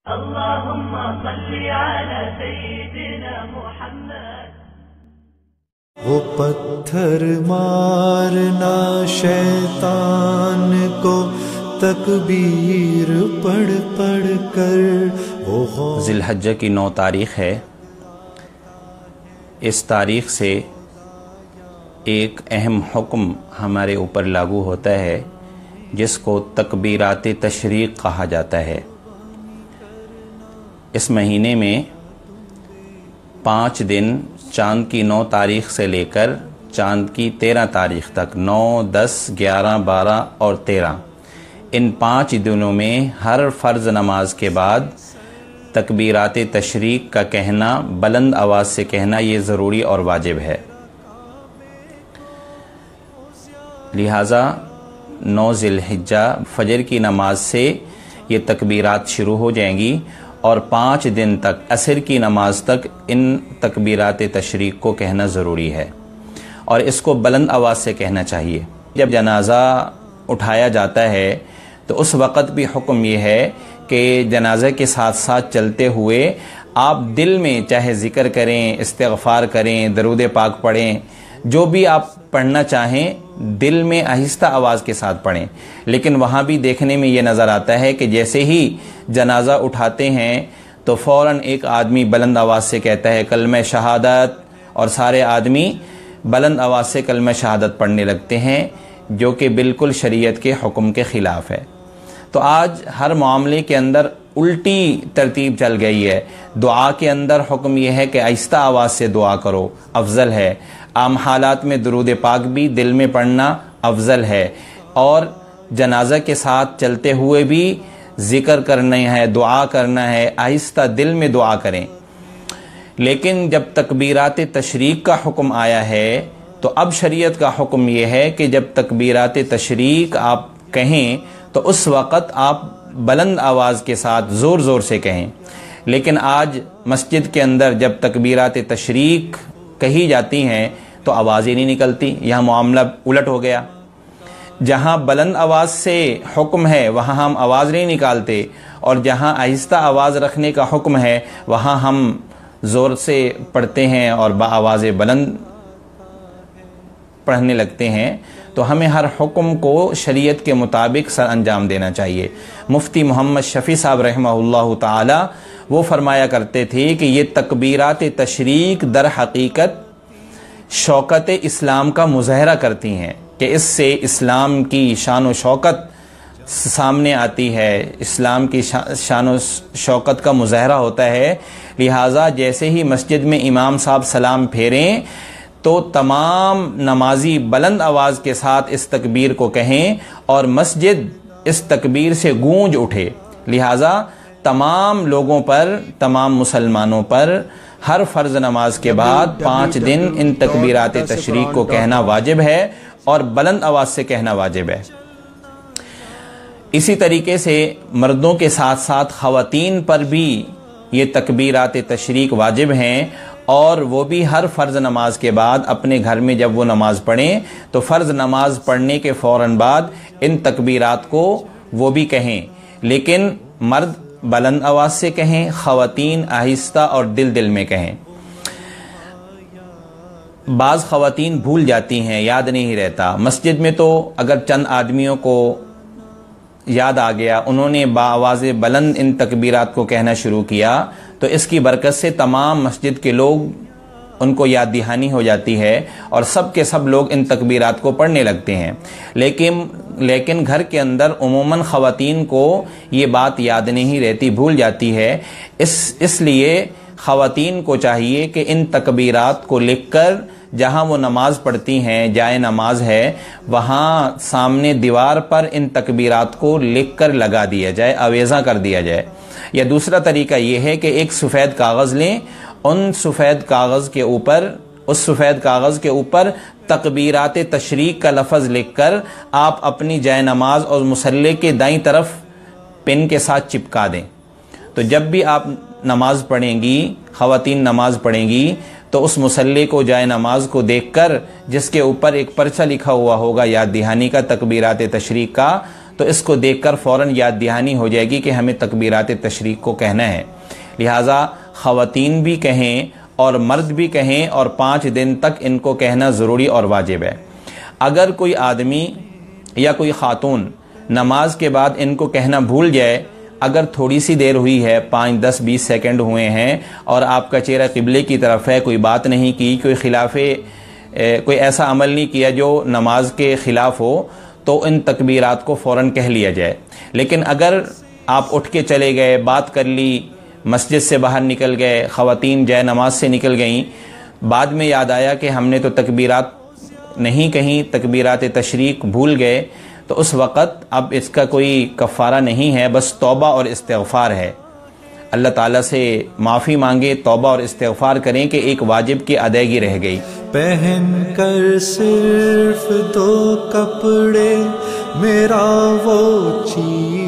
اللهم صل على سيدنا محمد. وہ پتھر مارنا شیطان کو تکبیر پڑھ پڑھ کر وہ ذی الحجہ کی 9 تاریخ ہے. اس تاریخ سے ایک اہم حکم ہمارے اوپر لاگو ہوتا ہے جس کو تکبیرات تشریق کہا جاتا ہے. اس مہینے میں 5 دن چاند کی 9 تاریخ سے لے کر چاند کی 13 تاریخ تک 9, 10, 11, 12 اور 13 ان 5 دنوں میں ہر فرض نماز کے بعد تکبیرات تشریق کا کہنا، بلند آواز سے کہنا، یہ ضروری اور واجب ہے. لہٰذا 9 ذی الحجہ فجر کی نماز سے یہ تکبیرات شروع ہو جائیں گی اور 5 دن تک عصر کی نماز تک ان تکبیرات تشریق کو کہنا ضروری ہے اور اس کو بلند آواز سے کہنا چاہیے. جب جنازہ اٹھایا جاتا ہے تو اس وقت بھی حکم یہ ہے کہ جنازہ کے ساتھ ساتھ چلتے ہوئے آپ دل میں چاہے ذکر کریں، استغفار کریں، درود پاک پڑھیں، جو بھی آپ پڑھنا چاہیں دل میں آہستہ آواز کے ساتھ پڑھیں. لیکن وہاں بھی دیکھنے میں یہ نظر آتا ہے کہ جیسے ہی جنازہ اٹھاتے ہیں تو فوراً ایک آدمی بلند آواز سے کہتا ہے کلمہ شہادت، اور سارے آدمی بلند آواز سے کلمہ شہادت پڑھنے لگتے ہیں، جو کہ بالکل شریعت کے حکم کے خلاف ہے. تو آج ہر معاملے کے اندر الٹی ترتیب چل گئی ہے. دعا کے اندر حکم یہ ہے کہ آہستہ آواز سے دعا کرو، افضل ہے. عام حالات میں درود پاک بھی دل میں پڑھنا افضل ہے، اور جنازہ کے ساتھ چلتے ہوئے بھی ذکر کرنا ہے، دعا کرنا ہے، آہستہ دل میں دعا کریں. لیکن جب تکبیرات تشریق کا حکم آیا ہے تو اب شریعت کا حکم یہ ہے کہ جب تکبیرات تشریق آپ کہیں تو اس وقت آپ بلند آواز کے ساتھ زور زور سے کہیں. لیکن آج مسجد کے اندر جب تکبیرات تشریق کہی جاتی ہیں تو آواز ہی نہیں نکلتی. یہاں معاملہ الٹ ہو گیا. جہاں بلند آواز سے حکم ہے وہاں ہم آواز نہیں نکالتے، اور جہاں آہستہ آواز رکھنے کا حکم ہے وہاں ہم زور سے پڑھتے ہیں اور بآواز بلند پڑھنے لگتے ہیں. تو ہمیں ہر حکم کو شریعت کے مطابق سر انجام دینا چاہیے. مفتی محمد شفیع صاحب رحمہ اللہ تعالی وہ فرمایا کرتے تھے کہ یہ تکبیرات تشریق در حقیقت شوکت اسلام کا مظاہرہ کرتی ہیں، کہ اس سے اسلام کی شان و شوکت سامنے آتی ہے، اسلام کی شان و شوکت کا مظاہرہ ہوتا ہے. لہٰذا جیسے ہی مسجد میں امام صاحب سلام پھیریں تو تمام نمازی بلند آواز کے ساتھ اس تکبیر کو کہیں اور مسجد اس تکبیر سے گونج اٹھے. لہٰذا تمام لوگوں پر، تمام مسلمانوں پر ہر فرض نماز کے بعد 5 دن ان تکبیرات تشریق کو کہنا واجب ہے اور بلند آواز سے کہنا واجب ہے. اسی طریقے سے مردوں کے ساتھ ساتھ خواتین پر بھی یہ تکبیرات تشریق واجب ہیں، اور وہ بھی ہر فرض نماز کے بعد اپنے گھر میں جب وہ نماز پڑھیں تو فرض نماز پڑھنے کے فوراً بعد ان تکبیرات کو وہ بھی کہیں. لیکن مرد بلند آواز سے کہیں، خواتین آہستہ اور دل دل میں کہیں. بعض خواتین بھول جاتی ہیں، یاد نہیں رہتا. مسجد میں تو اگر چند آدمیوں کو یاد آ گیا، انہوں نے بآواز بلند ان تکبیرات کو کہنا شروع کیا تو اس کی برکت سے تمام مسجد کے لوگ ان کو یاد دہانی ہو جاتی ہے اور سب کے سب لوگ ان تکبیرات کو پڑھنے لگتے ہیں. لیکن گھر کے اندر عموماً خواتین کو یہ بات یاد نہیں رہتی، بھول جاتی ہے. اس لیے خواتین کو چاہیے کہ ان تکبیرات کو لکھ کر جہاں وہ نماز پڑھتی ہیں، جائے نماز ہے، وہاں سامنے دیوار پر ان تکبیرات کو لکھ کر لگا دیا جائے، آویزاں کر دیا جائے. یا دوسرا طریقہ یہ ہے کہ ایک سفید کاغذ لیں، ان سفید کاغذ کے اوپر تکبیرات تشریق کا لفظ لکھ کر آپ اپنی جائے نماز اور مصلی کے دائیں طرف پن کے ساتھ چپکا دیں. تو جب بھی آپ نماز پڑھیں گی، خواتین نماز پڑھیں گی، تو اس مصلی کو، جائے نماز کو دیکھ کر جس کے اوپر ایک پرچہ لکھا ہوا ہوگا یاد دہانی کا، تکبیرات تشریق کا، تو اس کو دیکھ کر فوراً یاد دہانی ہو جائے گی کہ ہمیں تکبیرات تشریق کو کہنا ہے. لہٰذا خواتین بھی کہیں اور مرد بھی کہیں اور 5 دن تک ان کو کہنا ضروری اور واجب ہے. اگر کوئی آدمی یا کوئی خاتون نماز کے بعد ان کو کہنا بھول جائے، اگر تھوڑی سی دیر ہوئی ہے، 5 10 20 سیکنڈ ہوئے ہیں اور آپ کا چہرہ قبلے کی طرف ہے، کوئی بات نہیں کی، کوئی ایسا عمل نہیں کیا جو نماز کے خلاف ہو، تو ان تکبیرات کو فوراً کہہ لیا جائے. لیکن اگر آپ اٹھ کے چلے گئے، بات کر لی، مسجد سے باہر نکل گئے، خواتین جائے نماز سے نکل گئیں، بعد میں یاد آیا کہ ہم نے تو تکبیرات نہیں کہیں، تکبیرات تشریق بھول گئے، تو اس وقت اب اس کا کوئی کفارہ نہیں ہے، بس توبہ اور استغفار ہے. اللہ تعالیٰ سے معافی مانگے، توبہ اور استغفار کریں کہ ایک واجب کی ادائیگی رہ گئی. پہن کر صرف 2 کپڑے میرا وہ چیز